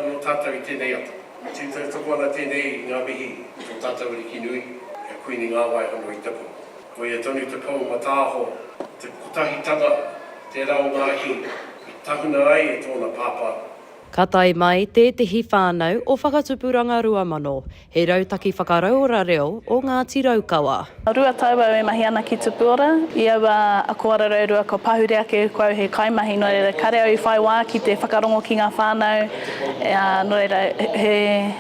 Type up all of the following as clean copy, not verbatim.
no tātou I tēnei ata. Tēnei toko ana tēnei ngā mihi tō tātou i ki nui, kia kuini ngā waihono I tapu. Ko ia tonu te pau matāho, te kotahitanga, te rao ngāhi, I tahuna ai e tōna pāpā. Ka tai mai tētehi whānau o whakatupuranga ruamano, he rautaki whakaraura reo o Ngāti Raukawa. Rua taua e mahi ana ki Tupura, I aua a koararau rua ko pahuri ake koau he kaimahi no reira kare au I whai wā ki te whakarongo ki ngā whānau, no reira he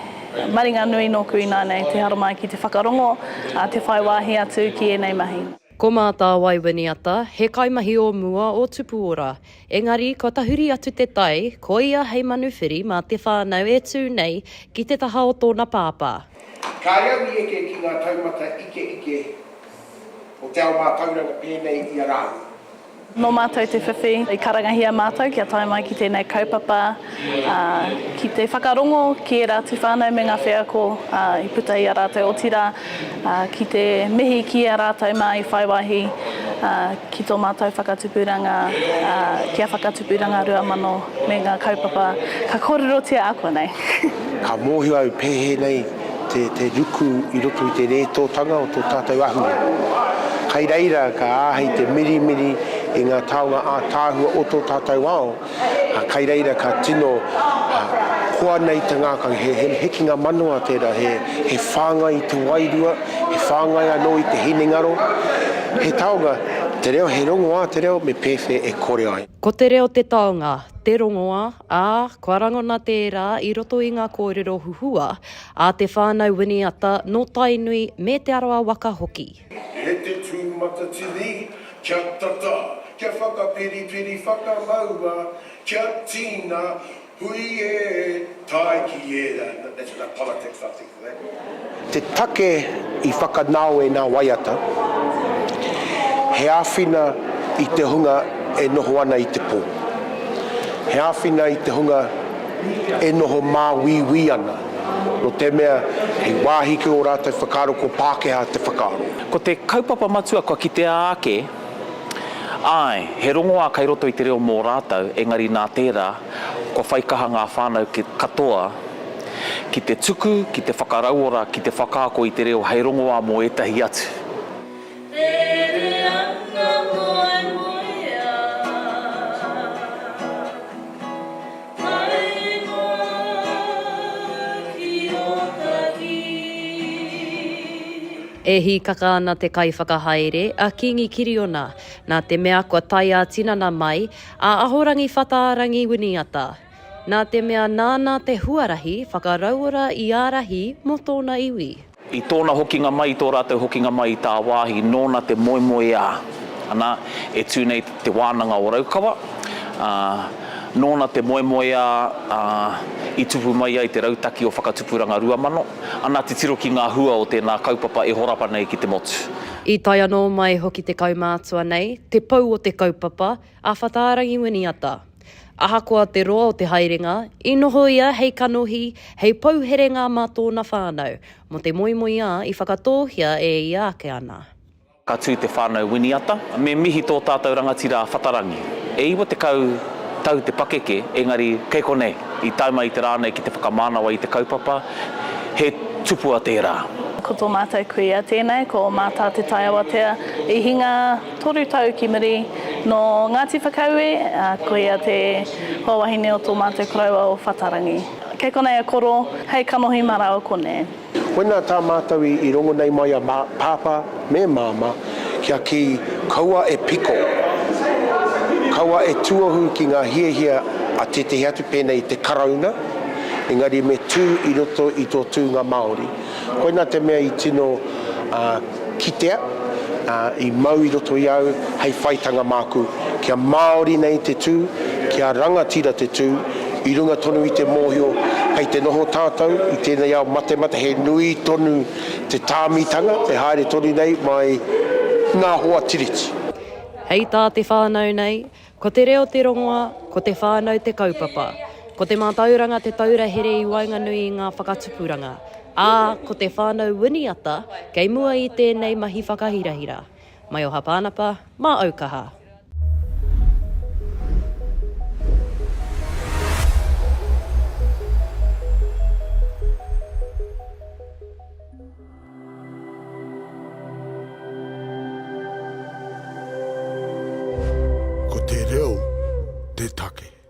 maringa nui no kui nānei te haro mai ki te whakarongo, te whai wāhi atu ki enei mahi. Ko Whānau Winiata, he kaimahi o mua o Tupuora. Engari, ko tahuri atu te tai, ko ia hei manuwhiri mā te whānau e tū nei ki te taha o tōna pāpā. Ka iau I eke ki ngā taumata ike o te ao mātauranga pēnei I ARARAU. No mātou te whiwhi, I karangahia mātou kia tae mai ki tēnei kaupapa, ki te whakarongo, ki e rātu whānau me ngā whea ko I puta I a rātou o tira, ki te mihi ki a rātou mai I whaiwahi, ki tō mātou whakatupuranga, kia whakatupuranga rua mano me ngā kaupapa, ka kōrerotia a koe nei. Ka mōhi au pēhe nei te ruku I roto I te rētōtanga o tō tātou ahunga. Kai reira ka āhei te miri e ngā taonga ātāhua o tō tātou ao. Kai reira ka tino koa nei te ngākang he hekinga manoa tērā, he whāngai I te wairua, he whāngai anō I te hinengaro. He taonga, te reo he rongoa, te reo me pēwhe e kore ai. Ko te reo te taonga, te rongoa, kua rangona tērā I roto I ngā kōrero huhua, a te Whānau Winiata no Tainui me te aroa waka hoki. He te tūmata tini, kia tata, kia whakapiri whakamaua, kia tīna, hui e tai ki e. That's not politics, I think, that. Te take I whakanau e nā waiata, he āwhina I te hunga e noho ana I te pō. He āwhina I te hunga e noho māwiwi ana. No te mea, he wāhike o rātou whakaro ko Pākehā te whakaro. Ko te kaupapa matua ko ki te āke, ai, he rongoa kai roto I te reo mō rātou, engari nā tērā, ko whaikaha ngā whānau ki katoa, ki te tuku, ki te whakarauora, ki te whakaako I te reo hei rongoa mō etahi atu. E hi kaka ana te kai whakahaere a Kingi Kiriona, nā te mea kua tai a tinana mai a ahorangi whataarangi Winiata. Nā te mea nāna te huarahi whakarauora I ārahi mo tōna iwi. I tōna hokinga mai, I tō rātou hokinga mai I tā wāhi, nōna te moemoe ā. Ana, e tūnei te wānanga o Raukawa. Nōna te moemoe ā I tupu mai ai te rautaki o whakatupuranga ruamano. Ana te tiro ki ngā hua o tēnā kaupapa e horapa nei ki te motu. I tai anō mai hoki te kaumātua nei, te pau o te kaupapa a Whataarangi Winiata. Ahakoa te roa o te haerenga, I noho ia hei kanohi, hei pauherenga mā tōna whānau, mo te moimoi ā I whakatōhia e I ake ana. Ka tū te Whānau Winiata, me mihi tō tātou rangatira Whatarangi. E iwa te tau te pakeke, engari kei konei, I tauma I te rānei ki te whakamānawa I te kaupapa, he tupua tērā. Ko tō mātou kuia tēnei, ko mātā te tai awatea, I hinga toru tau ki miri no Ngāti Whakaue, kuia te hōwahine o tō mātou koraua o Whatarangi. Kei konei a koro, hei kanohi mara o konei. Wena tā mātou I rongo nei mai a pāpā me māma, kia ki kaua e piko. Kaua e tuahu ki ngā hiehia a te atu pēnei te karauna, engari me tū I roto I tō tūnga Māori. Koina te mea I tino kitea, I mau I roto I au, hei whaitanga māku. Kia Māori nei te tū, kia rangatira te tū, I runga tonu I te mōhio, hei te noho tātou, I tēnei au mate, he nui tonu te tāmitanga, te haere tonu nei mai ngā hoa tiriti. Hei tā te whānau nei, ko te reo te rongoa, ko te whānau te kaupapa, ko te mātauranga te taurahere I wainganui I ngā whakatupuranga, ko te Whānau Winiata, kei mua I tēnei mahi whakahirahira. Mai o hapānapa, mā AUKAHA. te reo, te take.